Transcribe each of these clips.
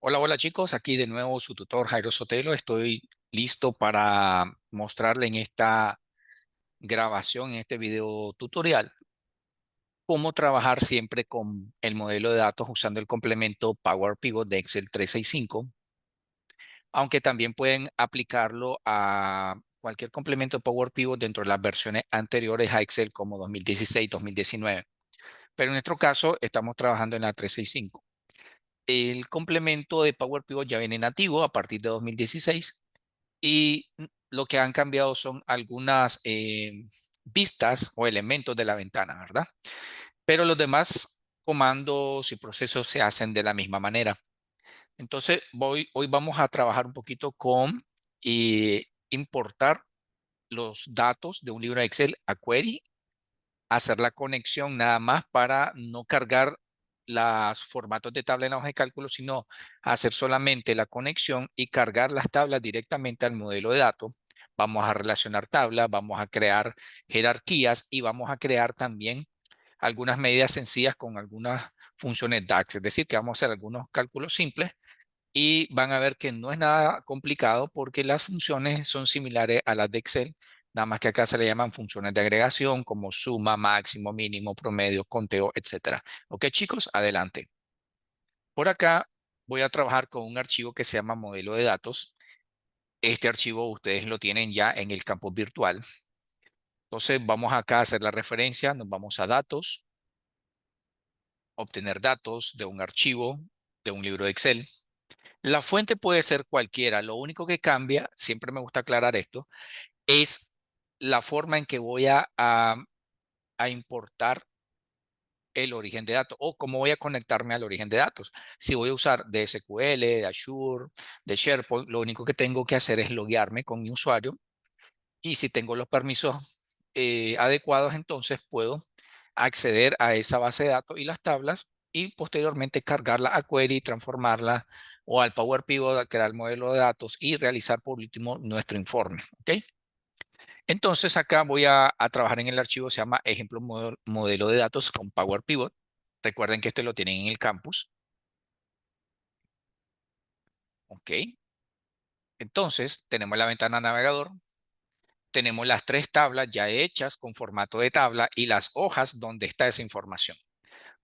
Hola, hola chicos, aquí de nuevo su tutor Jairo Sotelo. Estoy listo para mostrarle en esta grabación, en este video tutorial, cómo trabajar siempre con el modelo de datos usando el complemento Power Pivot de Excel 365, aunque también pueden aplicarlo a cualquier complemento de Power Pivot dentro de las versiones anteriores a Excel como 2016, 2019. Pero en nuestro caso estamos trabajando en la 365. El complemento de Power Pivot ya viene nativo a partir de 2016 y lo que han cambiado son algunas vistas o elementos de la ventana, ¿verdad? Pero los demás comandos y procesos se hacen de la misma manera. Entonces, hoy vamos a trabajar un poquito con importar los datos de un libro de Excel a Query, hacer la conexión nada más para no cargar los formatos de tabla en la hoja de cálculo, sino hacer solamente la conexión y cargar las tablas directamente al modelo de datos. Vamos a relacionar tablas, vamos a crear jerarquías y vamos a crear también algunas medidas sencillas con algunas funciones DAX, es decir, que vamos a hacer algunos cálculos simples y van a ver que no es nada complicado porque las funciones son similares a las de Excel, nada más que acá se le llaman funciones de agregación como suma, máximo, mínimo, promedio, conteo, etcétera. Ok, chicos, adelante. Por acá voy a trabajar con un archivo que se llama modelo de datos. Este archivo ustedes lo tienen ya en el campo virtual. Entonces vamos acá a hacer la referencia, nos vamos a datos, obtener datos de un archivo, de un libro de Excel. La fuente puede ser cualquiera, lo único que cambia, siempre me gusta aclarar esto, es la forma en que voy a importar el origen de datos o cómo voy a conectarme al origen de datos. Si voy a usar de SQL, de Azure, de SharePoint, lo único que tengo que hacer es loguearme con mi usuario y si tengo los permisos adecuados, entonces puedo acceder a esa base de datos y las tablas y posteriormente cargarla a Query, transformarla o al Power Pivot, a crear el modelo de datos y realizar por último nuestro informe. ¿Ok? Entonces acá voy a trabajar en el archivo, se llama ejemplo modelo de datos con Power Pivot. Recuerden que este lo tienen en el campus. Ok. Entonces tenemos la ventana navegador. Tenemos las tres tablas ya hechas con formato de tabla y las hojas donde está esa información.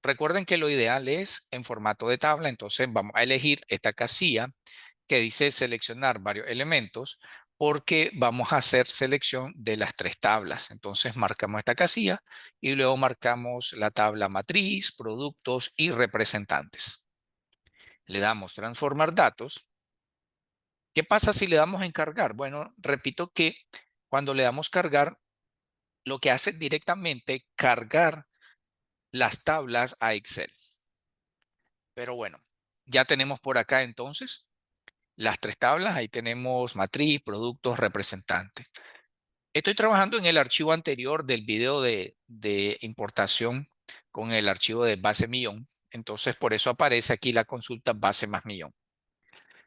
Recuerden que lo ideal es en formato de tabla, entonces vamos a elegir esta casilla que dice seleccionar varios elementos porque vamos a hacer selección de las tres tablas. Entonces marcamos esta casilla y luego marcamos la tabla matriz, productos y representantes. Le damos transformar datos. ¿Qué pasa si le damos en cargar? Bueno, repito que cuando le damos cargar, lo que hace directamente cargar las tablas a Excel. Pero bueno, ya tenemos por acá entonces las tres tablas. Ahí tenemos matriz, productos, representantes. Estoy trabajando en el archivo anterior del video de importación con el archivo de base millón. Entonces, por eso aparece aquí la consulta base más millón.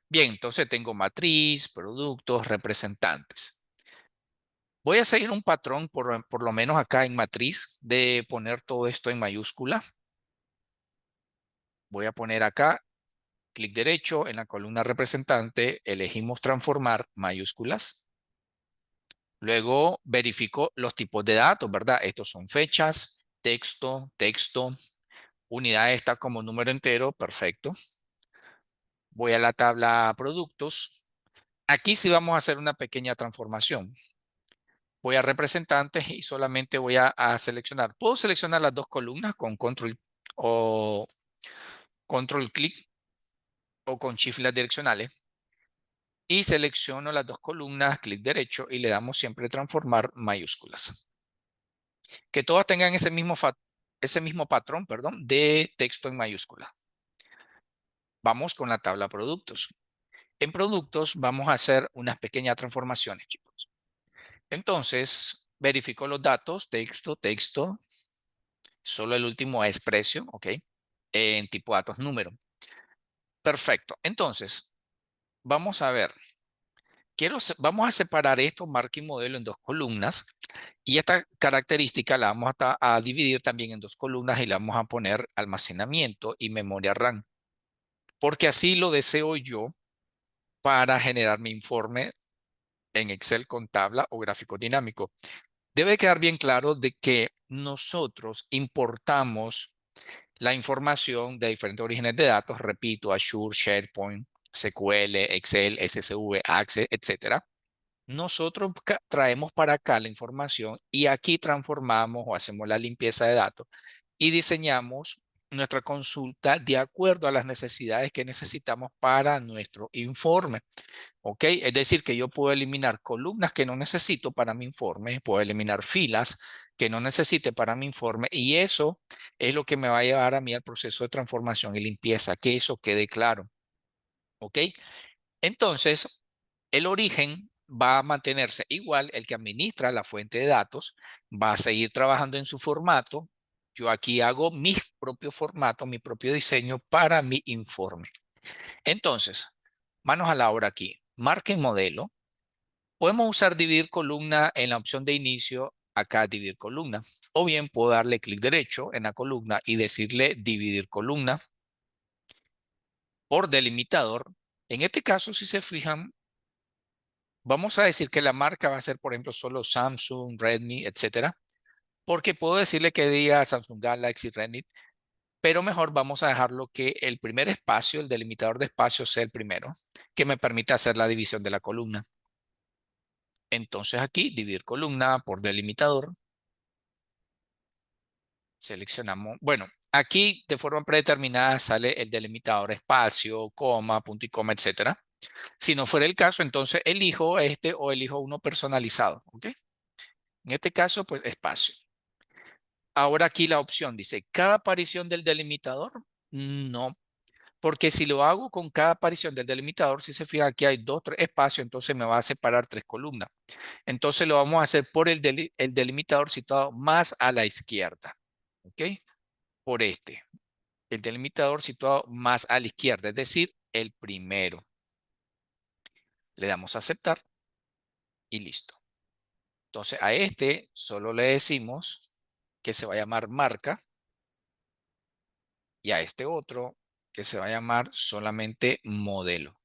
Bien, entonces tengo matriz, productos, representantes. Voy a seguir un patrón, por lo menos acá en matriz, de poner todo esto en mayúscula. Voy a poner acá, clic derecho en la columna representante, elegimos transformar mayúsculas. Luego verifico los tipos de datos, ¿verdad? Estos son fechas, texto, texto. Unidad está como número entero, perfecto. Voy a la tabla productos. Aquí sí vamos a hacer una pequeña transformación. Voy a representantes y solamente voy a seleccionar. Puedo seleccionar las dos columnas con control o control clic o con shift las direccionales. Y selecciono las dos columnas, clic derecho y le damos siempre transformar mayúsculas. Que todas tengan ese mismo patrón, perdón, de texto en mayúscula. Vamos con la tabla productos. En productos vamos a hacer unas pequeñas transformaciones, chicos. Entonces, verifico los datos, texto, texto. Solo el último es precio, ¿ok? En tipo datos, número. Perfecto. Entonces, vamos a ver. Vamos a separar esto, marca y modelo, en dos columnas. Y esta característica la vamos a dividir también en dos columnas y le vamos a poner almacenamiento y memoria RAM. porque así lo deseo yo para generar mi informe en Excel con tabla o gráfico dinámico. Debe quedar bien claro de que nosotros importamos la información de diferentes orígenes de datos, repito, Azure, SharePoint, SQL, Excel, SSV, Access, etcétera. Nosotros traemos para acá la información y aquí transformamos o hacemos la limpieza de datos y diseñamos nuestra consulta de acuerdo a las necesidades que necesitamos para nuestro informe. ¿Ok? Es decir, que yo puedo eliminar columnas que no necesito para mi informe, puedo eliminar filas que no necesite para mi informe y eso es lo que me va a llevar a mí al proceso de transformación y limpieza, que eso quede claro. ¿Ok? Entonces, el origen va a mantenerse igual, el que administra la fuente de datos va a seguir trabajando en su formato. Yo aquí hago mi propio formato, mi propio diseño para mi informe. Entonces, manos a la obra aquí. Marquen modelo. Podemos usar dividir columna en la opción de inicio, acá dividir columna. O bien puedo darle clic derecho en la columna y decirle dividir columna por delimitador. En este caso, si se fijan, vamos a decir que la marca va a ser, por ejemplo, solo Samsung, Redmi, etcétera, porque puedo decirle que diga Samsung Galaxy, Redmi, pero mejor vamos a dejarlo que el primer espacio, el delimitador de espacio, sea el primero, que me permita hacer la división de la columna. Entonces aquí, dividir columna por delimitador, seleccionamos, bueno, aquí de forma predeterminada sale el delimitador espacio, coma, punto y coma, etcétera. Si no fuera el caso, entonces elijo este o elijo uno personalizado, ¿ok? En este caso, pues espacio. Ahora aquí la opción dice, ¿cada aparición del delimitador? No, porque si lo hago con cada aparición del delimitador, si se fija aquí hay dos, tres espacios, entonces me va a separar tres columnas. Entonces lo vamos a hacer por el delimitador situado más a la izquierda, ¿ok? Por este, el delimitador situado más a la izquierda, es decir, el primero. Le damos a aceptar y listo. Entonces a este solo le decimos que se va a llamar marca y a este otro que se va a llamar solamente modelo.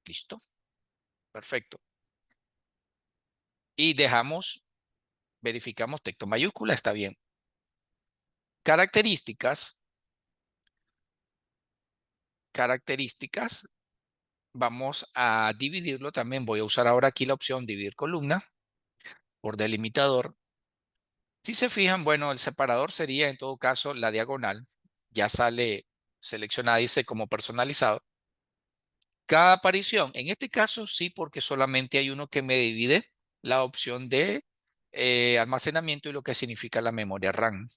¿Listo? Perfecto. Y verificamos texto mayúscula, está bien. Características, características, vamos a dividirlo también. Voy a usar ahora aquí la opción dividir columna por delimitador. Si se fijan, bueno, el separador sería en todo caso la diagonal. Ya sale seleccionada, dice como personalizado. Cada aparición, en este caso sí, porque solamente hay uno que me divide la opción de almacenamiento y lo que significa la memoria RAM.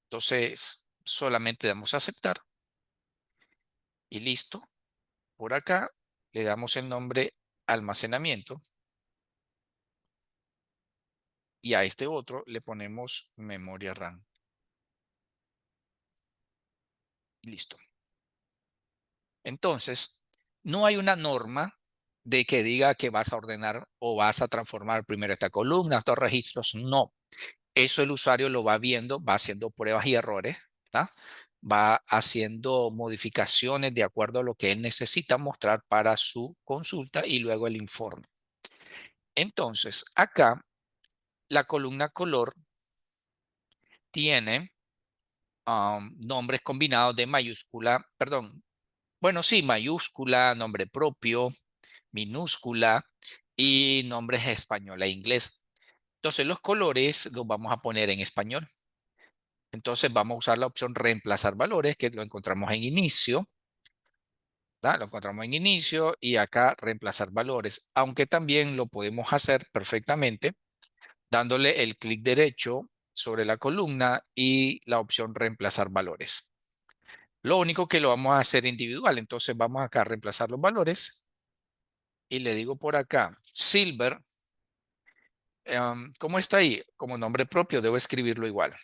Entonces, solamente damos a aceptar y listo. Por acá le damos el nombre almacenamiento y a este otro le ponemos memoria RAM. Y listo. Entonces, no hay una norma de que diga que vas a ordenar o vas a transformar primero esta columna, estos registros. No. Eso el usuario lo va viendo, va haciendo pruebas y errores, ¿tá? Va haciendo modificaciones de acuerdo a lo que él necesita mostrar para su consulta y luego el informe. Entonces, acá la columna color tiene nombres combinados de mayúscula, perdón, bueno, sí, mayúscula, nombre propio, minúscula y nombres español e inglés. Entonces, los colores los vamos a poner en español. Entonces vamos a usar la opción reemplazar valores, que lo encontramos en inicio, ¿tá? Lo encontramos en inicio y acá reemplazar valores, aunque también lo podemos hacer perfectamente dándole el clic derecho sobre la columna y la opción reemplazar valores. Lo único que lo vamos a hacer individual, entonces vamos acá a reemplazar los valores y le digo por acá, Silver, ¿cómo está ahí? Como nombre propio debo escribirlo igual.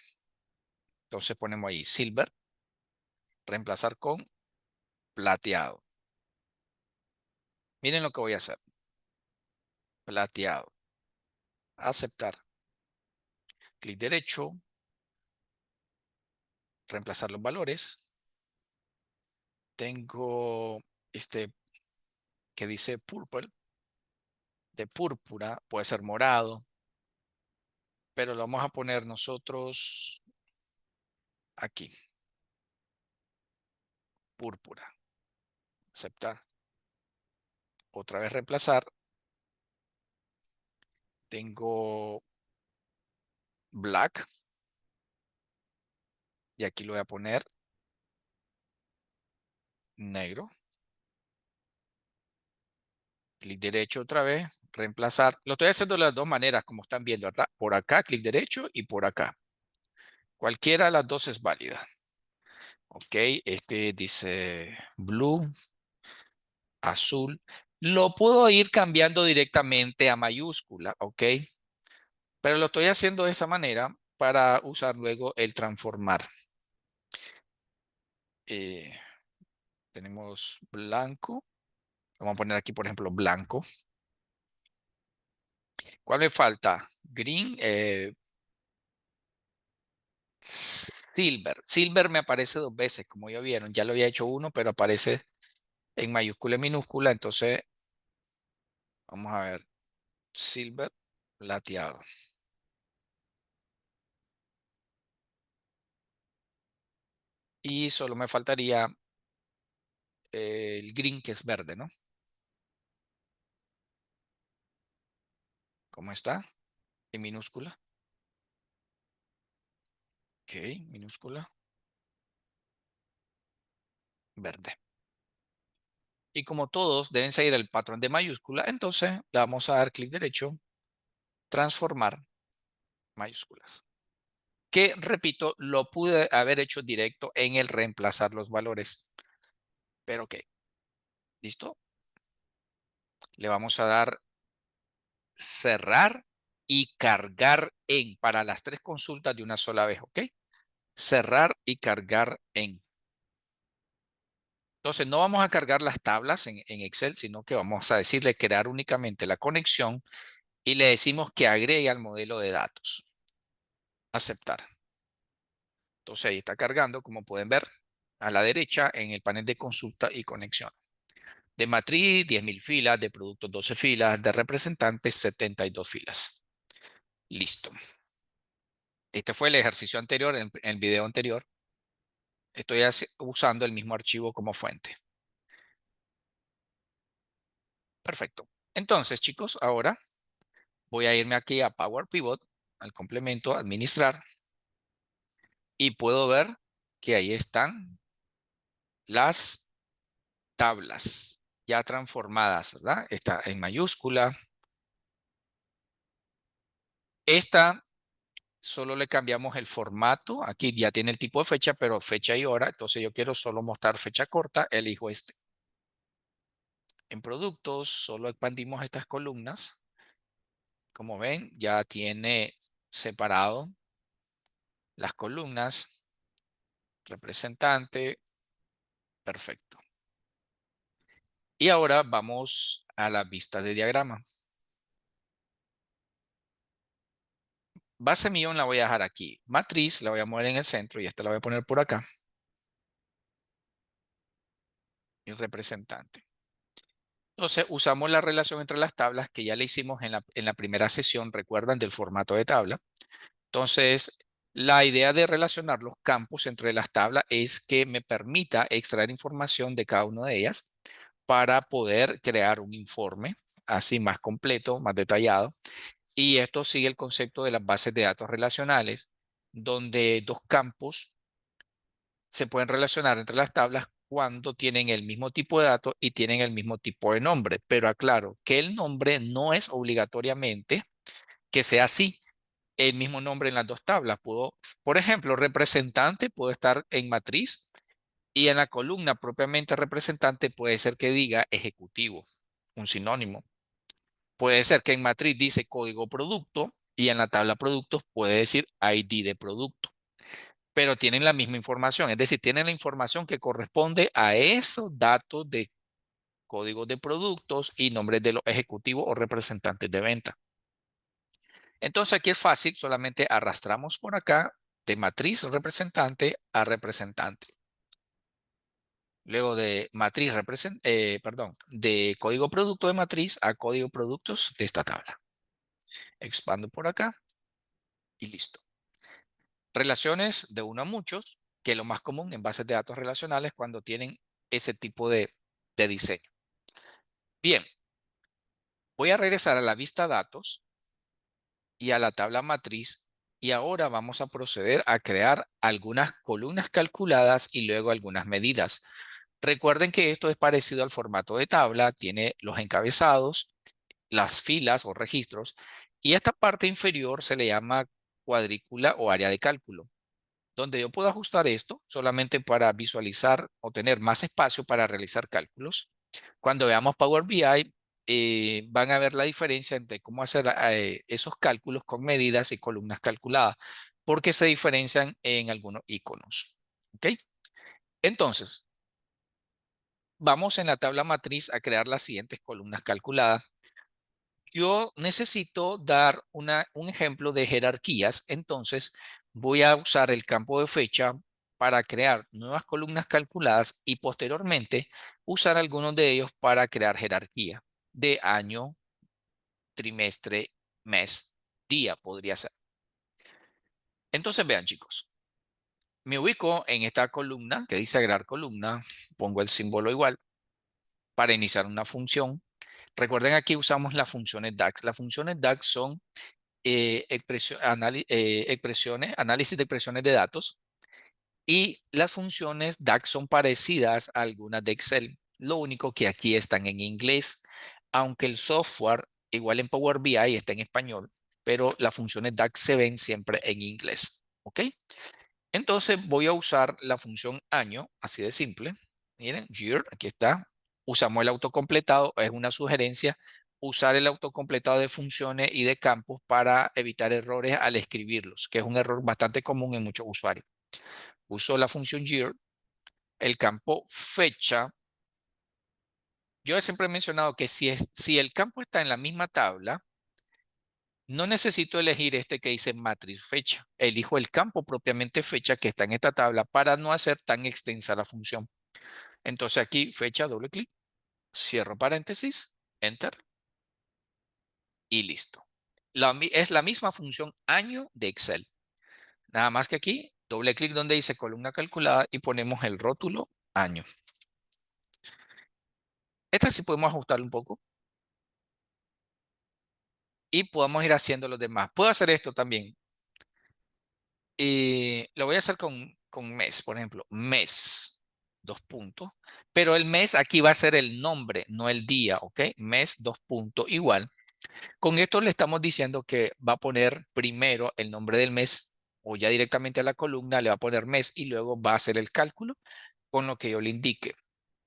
Entonces ponemos ahí Silver, reemplazar con plateado. Miren lo que voy a hacer. Plateado. Aceptar. Clic derecho. Reemplazar los valores. Tengo este que dice purple, de púrpura, puede ser morado, pero lo vamos a poner nosotros aquí, púrpura. Aceptar. Otra vez reemplazar. Tengo black y aquí lo voy a poner negro. Clic derecho otra vez, reemplazar. Lo estoy haciendo de las dos maneras, como están viendo, ¿verdad? Por acá, clic derecho y por acá. Cualquiera de las dos es válida. Ok, este dice blue, azul. Lo puedo ir cambiando directamente a mayúscula, ok. Pero lo estoy haciendo de esa manera para usar luego el transformar. Eh, tenemos blanco. Vamos a poner aquí, por ejemplo, blanco. ¿Cuál me falta? Green, silver. Silver me aparece dos veces, como ya vieron. Ya lo había hecho uno, pero aparece en mayúscula y minúscula. Entonces, vamos a ver. Silver, plateado. Y solo me faltaría el green, que es verde, ¿no? ¿Cómo está? En minúscula. Ok, minúscula, verde. Y como todos deben seguir el patrón de mayúscula, entonces le vamos a dar clic derecho, transformar mayúsculas. Que, repito, lo pude haber hecho directo en el reemplazar los valores. Pero ok, ¿listo? Le vamos a dar cerrar y cargar en para las tres consultas de una sola vez, ¿ok? Cerrar y cargar en. Entonces, no vamos a cargar las tablas en Excel, sino que vamos a decirle crear únicamente la conexión y le decimos que agregue al modelo de datos. Aceptar. Entonces, ahí está cargando, como pueden ver, a la derecha en el panel de consulta y conexión. De matriz, 10.000 filas, de productos, 12 filas, de representantes, 72 filas. Listo. Este fue el ejercicio anterior, en el video anterior. Estoy usando el mismo archivo como fuente. Perfecto. Entonces, chicos, ahora voy a irme aquí a Power Pivot, al complemento, administrar, y puedo ver que ahí están las tablas ya transformadas, ¿verdad? Está en mayúscula. Esta solo le cambiamos el formato. Aquí ya tiene el tipo de fecha, pero fecha y hora. Entonces yo quiero solo mostrar fecha corta. Elijo este. En productos solo expandimos estas columnas. Como ven, ya tiene separado las columnas. Representante. Perfecto. Y ahora vamos a la vista de diagrama. Base millón la voy a dejar aquí. Matriz la voy a mover en el centro y esta la voy a poner por acá. Y representante. Entonces usamos la relación entre las tablas que ya le hicimos en la primera sesión, recuerdan, del formato de tabla. Entonces, la idea de relacionar los campos entre las tablas es que me permita extraer información de cada una de ellas para poder crear un informe así más completo, más detallado. Y esto sigue el concepto de las bases de datos relacionales, donde dos campos se pueden relacionar entre las tablas cuando tienen el mismo tipo de datos y tienen el mismo tipo de nombre. Pero aclaro que el nombre no es obligatoriamente que sea así, el mismo nombre en las dos tablas. Por ejemplo, representante puede estar en matriz y en la columna propiamente representante puede ser que diga ejecutivo, un sinónimo. Puede ser que en matriz dice código producto y en la tabla productos puede decir ID de producto, pero tienen la misma información, es decir, tienen la información que corresponde a esos datos de códigos de productos y nombres de los ejecutivos o representantes de venta. Entonces aquí es fácil, solamente arrastramos por acá de matriz representante a representante. Luego de matriz, perdón, de código producto de matriz a código productos de esta tabla. Expando por acá y listo. Relaciones de uno a muchos, que es lo más común en bases de datos relacionales cuando tienen ese tipo de diseño. Bien, voy a regresar a la vista datos y a la tabla matriz y ahora vamos a proceder a crear algunas columnas calculadas y luego algunas medidas. Recuerden que esto es parecido al formato de tabla, tiene los encabezados, las filas o registros y esta parte inferior se le llama cuadrícula o área de cálculo, donde yo puedo ajustar esto solamente para visualizar o tener más espacio para realizar cálculos. Cuando veamos Power BI, van a ver la diferencia entre cómo hacer esos cálculos con medidas y columnas calculadas, porque se diferencian en algunos iconos. ¿Ok? Entonces, vamos en la tabla matriz a crear las siguientes columnas calculadas. Yo necesito dar un ejemplo de jerarquías, entonces voy a usar el campo de fecha para crear nuevas columnas calculadas y posteriormente usar algunos de ellos para crear jerarquía de año, trimestre, mes, día podría ser. Entonces vean chicos, me ubico en esta columna que dice agregar columna, pongo el símbolo igual para iniciar una función. Recuerden aquí usamos las funciones DAX. Las funciones DAX son expresiones, análisis de expresiones de datos y las funciones DAX son parecidas a algunas de Excel. Lo único que aquí están en inglés, aunque el software, igual en Power BI, está en español, pero las funciones DAX se ven siempre en inglés. ¿Ok? Entonces voy a usar la función año, así de simple. Miren, year, aquí está. Usamos el autocompletado, es una sugerencia usar el autocompletado de funciones y de campos para evitar errores al escribirlos, que es un error bastante común en muchos usuarios. Uso la función year, el campo fecha. Yo siempre he mencionado que si el campo está en la misma tabla, no necesito elegir este que dice matriz fecha. Elijo el campo propiamente fecha que está en esta tabla para no hacer tan extensa la función. Entonces aquí fecha, doble clic, cierro paréntesis, enter y listo. Es la misma función año de Excel. Nada más que aquí, doble clic donde dice columna calculada y ponemos el rótulo año. Esta sí podemos ajustar un poco y podemos ir haciendo los demás. Puedo hacer esto también. Y lo voy a hacer con mes, por ejemplo, mes, dos puntos. Pero el mes aquí va a ser el nombre, no el día, ¿ok? Mes, dos puntos, igual. Con esto le estamos diciendo que va a poner primero el nombre del mes o ya directamente a la columna le va a poner mes y luego va a hacer el cálculo con lo que yo le indique.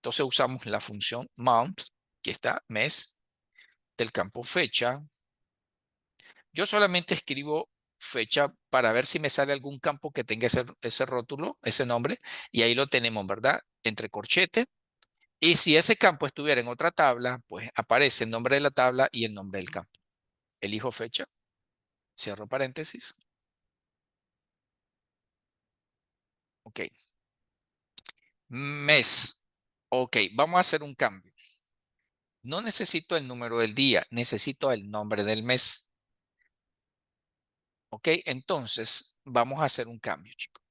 Entonces usamos la función mount, que está mes, del campo fecha. Yo solamente escribo fecha para ver si me sale algún campo que tenga ese rótulo, ese nombre, y ahí lo tenemos, ¿verdad? Entre corchete. Y si ese campo estuviera en otra tabla, pues aparece el nombre de la tabla y el nombre del campo. Elijo fecha, cierro paréntesis. Ok. Mes. Ok, vamos a hacer un cambio. No necesito el número del día, necesito el nombre del mes. Ok, entonces vamos a hacer un cambio, chicos.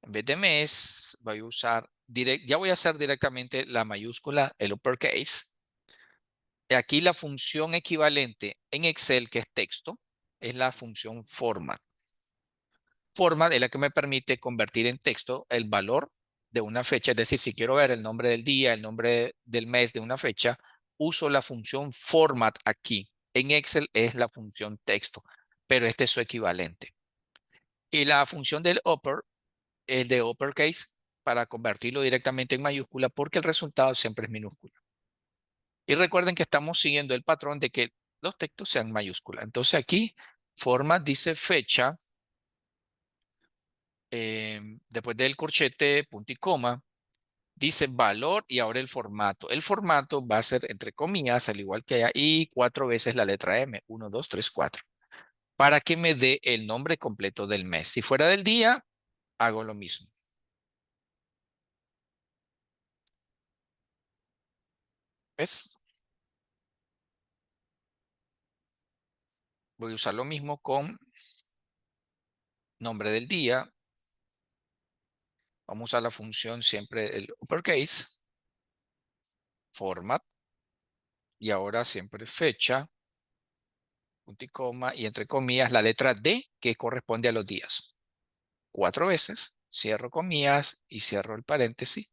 En vez de mes, voy a usar ya voy a hacer directamente la mayúscula, el uppercase. Aquí la función equivalente en Excel, que es texto, es la función format. Format es la que me permite convertir en texto el valor de una fecha. Es decir, si quiero ver el nombre del día, el nombre del mes de una fecha, uso la función format aquí. En Excel es la función texto, pero este es su equivalente. Y la función del upper es de uppercase para convertirlo directamente en mayúscula porque el resultado siempre es minúscula. Y recuerden que estamos siguiendo el patrón de que los textos sean mayúsculas. Entonces aquí format dice fecha, después del corchete, punto y coma, dice valor y ahora el formato. El formato va a ser entre comillas, al igual que allá, y cuatro veces la letra M, 1, 2, 3, 4, para que me dé el nombre completo del mes. Si fuera del día, hago lo mismo. ¿Ves? Voy a usar lo mismo con nombre del día. Vamos a usar la función siempre el uppercase, format, y ahora siempre fecha, punto y coma, y entre comillas la letra D que corresponde a los días. 4 veces, cierro comillas y cierro el paréntesis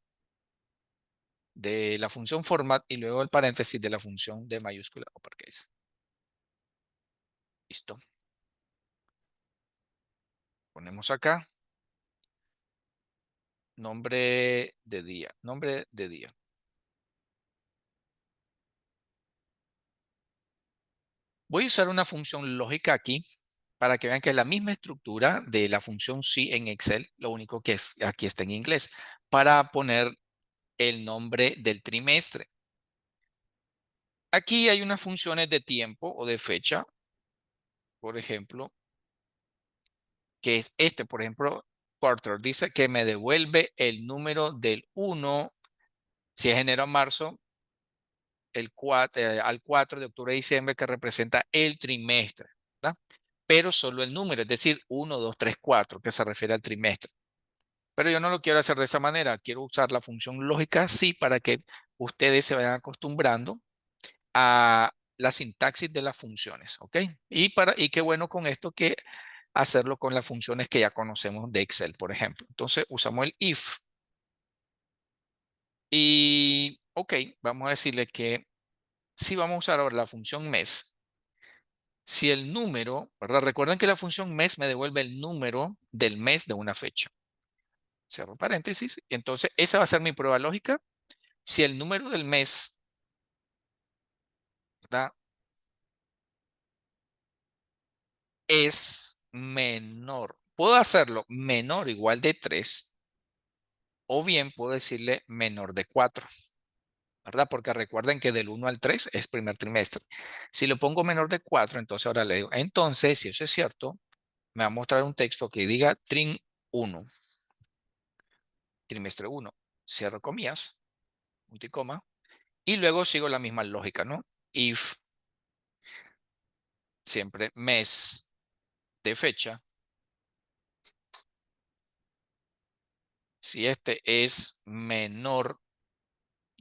de la función format y luego el paréntesis de la función de mayúscula uppercase. Listo. Ponemos acá nombre de día, nombre de día. Voy a usar una función lógica aquí para que vean que es la misma estructura de la función sí en Excel, lo único que es, aquí está en inglés, para poner el nombre del trimestre. Aquí hay unas funciones de tiempo o de fecha, por ejemplo, que es este, por ejemplo, quarter, dice que me devuelve el número del 1, si es enero a marzo, al 4 de octubre a diciembre, que representa el trimestre, ¿verdad? Pero solo el número, es decir, 1, 2, 3, 4, que se refiere al trimestre. Pero yo no lo quiero hacer de esa manera, quiero usar la función lógica sí para que ustedes se vayan acostumbrando a la sintaxis de las funciones, ¿ok? Y qué bueno con esto que hacerlo con las funciones que ya conocemos de Excel, por ejemplo. Entonces usamos el if y, ok, vamos a decirle que si vamos a usar ahora la función mes, si el número, ¿verdad? Recuerden que la función mes me devuelve el número del mes de una fecha. Cierro paréntesis. Y entonces esa va a ser mi prueba lógica. Si el número del mes, ¿verdad? Es menor. Puedo hacerlo menor o igual de 3 o bien puedo decirle menor de 4, ¿verdad? Porque recuerden que del 1 al 3 es primer trimestre. Si lo pongo menor de 4, entonces ahora le digo, entonces, si eso es cierto, me va a mostrar un texto que diga trim 1, trimestre 1, cierro comillas, punto y coma, y luego sigo la misma lógica, ¿no? If siempre mes de fecha, si este es menor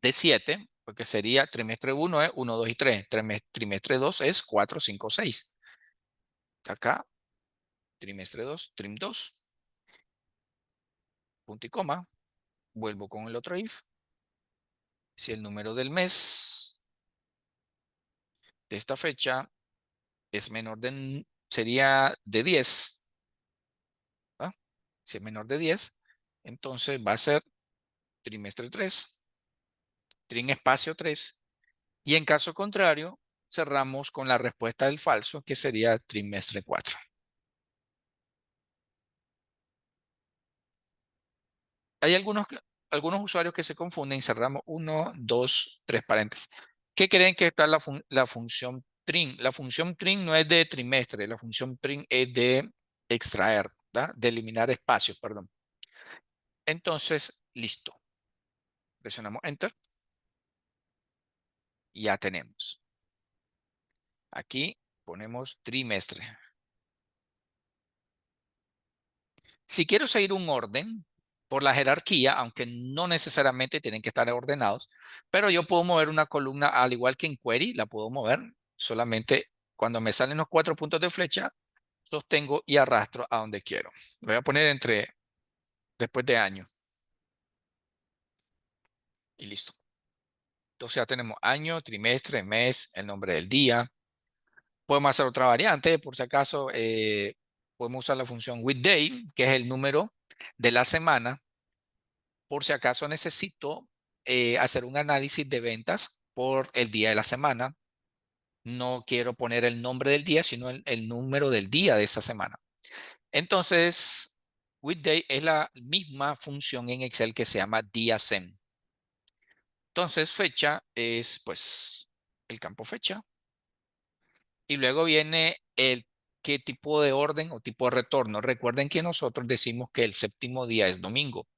de 7, porque sería trimestre 1 es 1, 2 y 3, trimestre 2 es 4, 5, 6. Acá, trimestre 2, trim 2, punto y coma, vuelvo con el otro if. Si el número del mes de esta fecha es menor de, sería de 10, ¿va? Si es menor de 10, entonces va a ser trimestre 3, trim espacio 3, y en caso contrario, cerramos con la respuesta del falso, que sería trimestre 4. Hay algunos usuarios que se confunden, cerramos uno, dos, tres paréntesis. ¿Qué creen que está la función trim? La función trim no es de trimestre, la función trim es de extraer, ¿verdad? De eliminar espacios, perdón. Entonces, listo. Presionamos Enter y ya tenemos. Aquí ponemos trimestre. Si quiero seguir un orden por la jerarquía, aunque no necesariamente tienen que estar ordenados, pero yo puedo mover una columna al igual que en Query, la puedo mover solamente cuando me salen los 4 puntos de flecha, sostengo y arrastro a donde quiero. Lo voy a poner después de año y listo. Entonces ya tenemos año, trimestre, mes, el nombre del día. Podemos hacer otra variante, por si acaso, podemos usar la función weekday, que es el número de la semana. Por si acaso necesito hacer un análisis de ventas por el día de la semana. No quiero poner el nombre del día, sino el número del día de esa semana. Entonces, weekday es la misma función en Excel que se llama DIASEM. Entonces, fecha es pues el campo fecha. Y luego viene el qué tipo de orden o tipo de retorno. Recuerden que nosotros decimos que el séptimo día es domingo.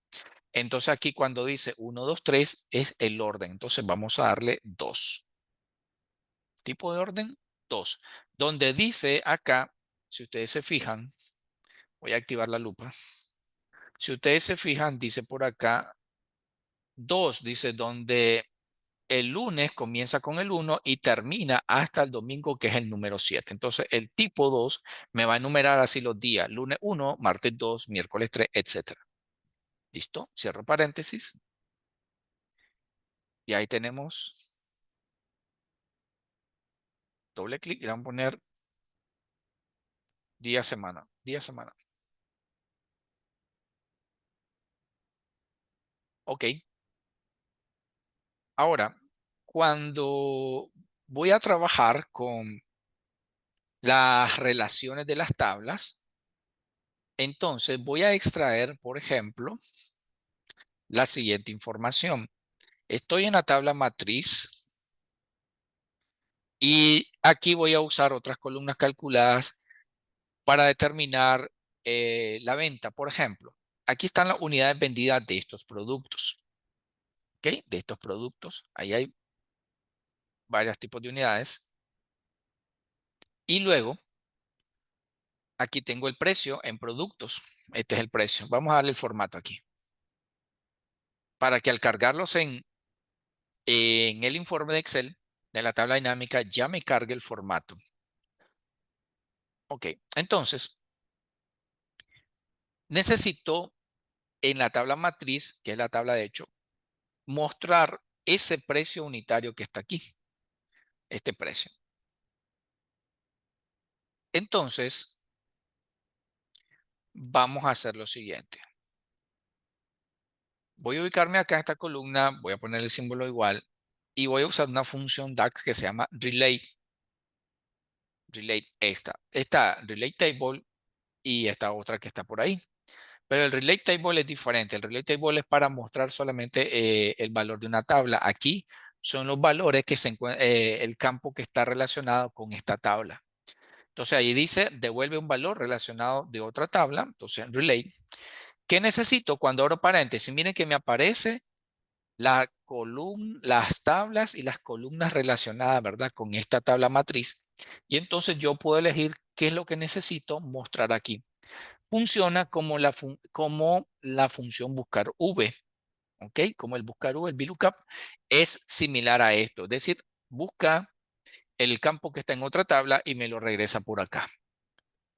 Entonces aquí cuando dice 1, 2, 3 es el orden. Entonces vamos a darle 2. Tipo de orden 2. Donde dice acá, si ustedes se fijan, voy a activar la lupa. Si ustedes se fijan, dice por acá 2, dice donde el lunes comienza con el 1 y termina hasta el domingo, que es el número 7. Entonces, el tipo 2 me va a enumerar así los días: lunes 1, martes 2, miércoles 3, etcétera. ¿Listo? Cierro paréntesis. Y ahí tenemos doble clic y le vamos a poner día, semana, día, semana. Ok. Ahora, cuando voy a trabajar con las relaciones de las tablas, entonces voy a extraer, por ejemplo, la siguiente información. Estoy en la tabla matriz y aquí voy a usar otras columnas calculadas para determinar la venta. Por ejemplo, aquí están las unidades vendidas de estos productos. ¿Ok? De estos productos. Ahí hay varios tipos de unidades. Y luego, aquí tengo el precio en productos. Este es el precio. Vamos a darle el formato aquí. Para que al cargarlos en el informe de Excel de la tabla dinámica ya me cargue el formato. Ok, entonces necesito en la tabla matriz, que es la tabla de hecho, mostrar ese precio unitario que está aquí, este precio. Entonces, vamos a hacer lo siguiente. Voy a ubicarme acá en esta columna, voy a poner el símbolo igual y voy a usar una función DAX que se llama relate. Relate esta relate table y esta otra que está por ahí. Pero el relate table es diferente. El relate table es para mostrar solamente el valor de una tabla. Aquí son los valores que se encuentran, el campo que está relacionado con esta tabla. Entonces ahí dice, devuelve un valor relacionado de otra tabla. Entonces, relate. ¿Qué necesito cuando abro paréntesis? Miren que me aparece la columna, las tablas y las columnas relacionadas, ¿verdad? Con esta tabla matriz. Y entonces yo puedo elegir qué es lo que necesito mostrar aquí. Funciona como la función buscar V, ¿ok? Como el buscar V, el VLOOKUP, es similar a esto. Es decir, busca el campo que está en otra tabla y me lo regresa por acá.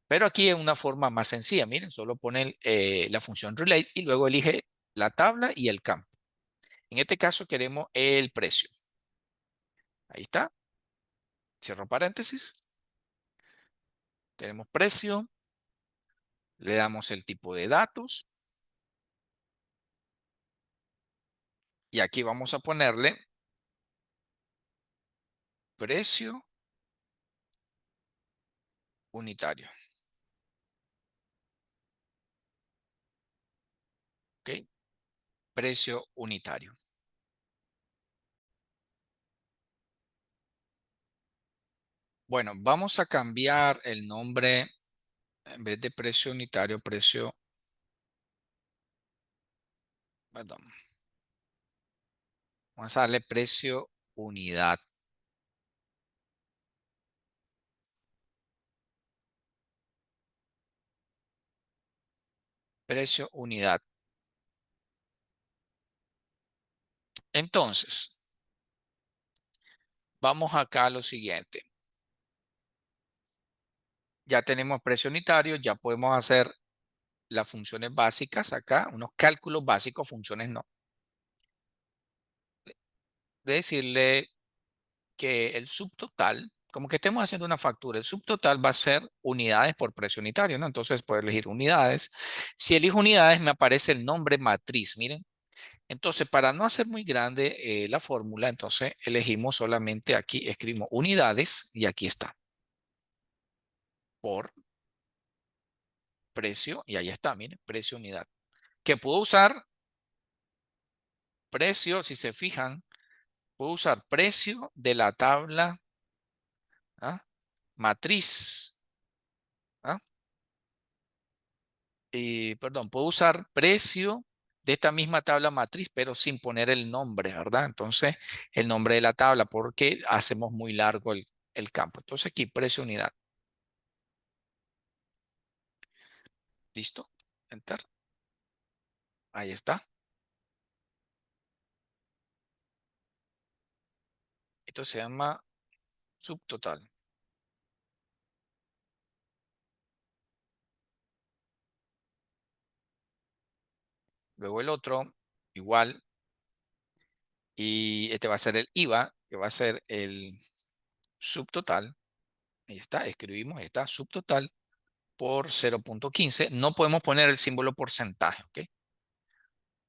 Pero aquí es una forma más sencilla. Miren, solo pone la función relate y luego elige la tabla y el campo. En este caso queremos el precio. Ahí está. Cierro paréntesis. Tenemos precio. Le damos el tipo de datos. Y aquí vamos a ponerle precio unitario. ¿Ok? Precio unitario. Bueno, vamos a cambiar el nombre en vez de precio unitario, perdón, vamos a darle precio unidad. Precio unidad. Entonces, vamos acá a lo siguiente. Ya tenemos precio unitario, ya podemos hacer las funciones básicas acá, unos cálculos básicos, funciones no. De decirle que el subtotal, como que estemos haciendo una factura, el subtotal va a ser unidades por precio unitario, ¿no? Entonces puedo elegir unidades. Si elijo unidades, me aparece el nombre matriz, miren. Entonces, para no hacer muy grande la fórmula, entonces elegimos solamente aquí, escribimos unidades y aquí está, por precio, y ahí está, miren, precio unidad. Que puedo usar precio, si se fijan, puedo usar precio de la tabla, ¿ah? Matriz, ¿ah? Perdón, puedo usar precio de esta misma tabla matriz, pero sin poner el nombre, ¿verdad? Entonces, el nombre de la tabla, porque hacemos muy largo el campo. Entonces, aquí precio unidad. ¿Listo? Enter. Ahí está. Esto se llama subtotal. Luego el otro, igual. Y este va a ser el IVA, que va a ser el subtotal. Ahí está, escribimos, ahí está, subtotal por 0.15. No podemos poner el símbolo porcentaje, ¿ok?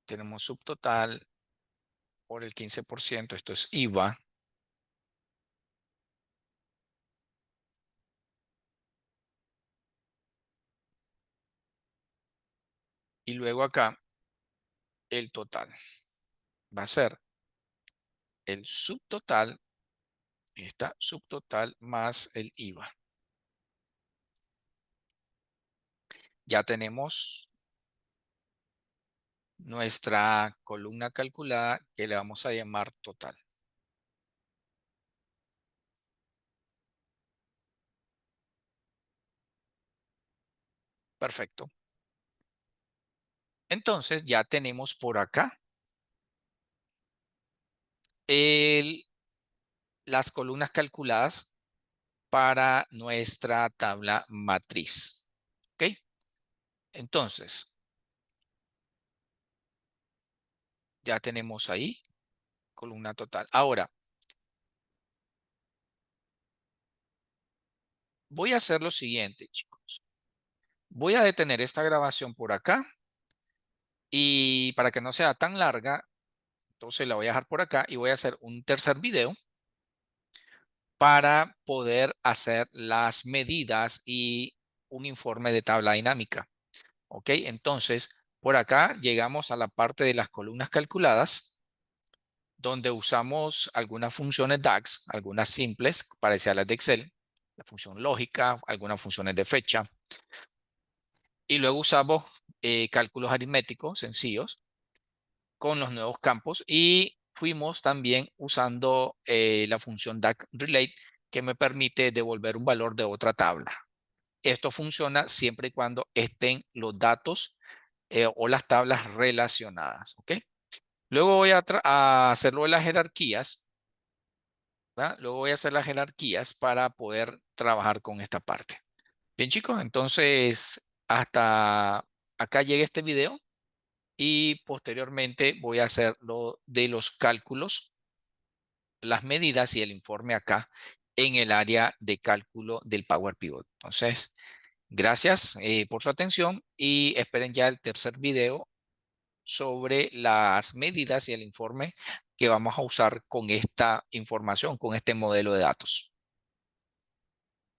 Tenemos subtotal por el 15%, esto es IVA. Y luego acá el total. Va a ser el subtotal, está subtotal más el IVA. Ya tenemos nuestra columna calculada que le vamos a llamar total. Perfecto. Entonces ya tenemos por acá el, las columnas calculadas para nuestra tabla matriz. ¿Ok? Entonces, ya tenemos ahí columna total. Ahora, voy a hacer lo siguiente, chicos. Voy a detener esta grabación por acá y para que no sea tan larga, entonces la voy a dejar por acá y voy a hacer un tercer video para poder hacer las medidas y un informe de tabla dinámica. ¿Ok? Entonces, por acá llegamos a la parte de las columnas calculadas, donde usamos algunas funciones DAX, algunas simples, parecidas a las de Excel, la función lógica, algunas funciones de fecha, y luego usamos cálculos aritméticos sencillos con los nuevos campos y fuimos también usando la función DAX relate que me permite devolver un valor de otra tabla. Esto funciona siempre y cuando estén los datos o las tablas relacionadas. ¿Ok? Luego voy a hacerlo de las jerarquías. ¿Verdad? Luego voy a hacer las jerarquías para poder trabajar con esta parte. Bien, chicos, entonces hasta acá llega este video y posteriormente voy a hacer lo de los cálculos, las medidas y el informe acá en el área de cálculo del Power Pivot. Entonces, gracias por su atención y esperen ya el tercer video sobre las medidas y el informe que vamos a usar con esta información, con este modelo de datos.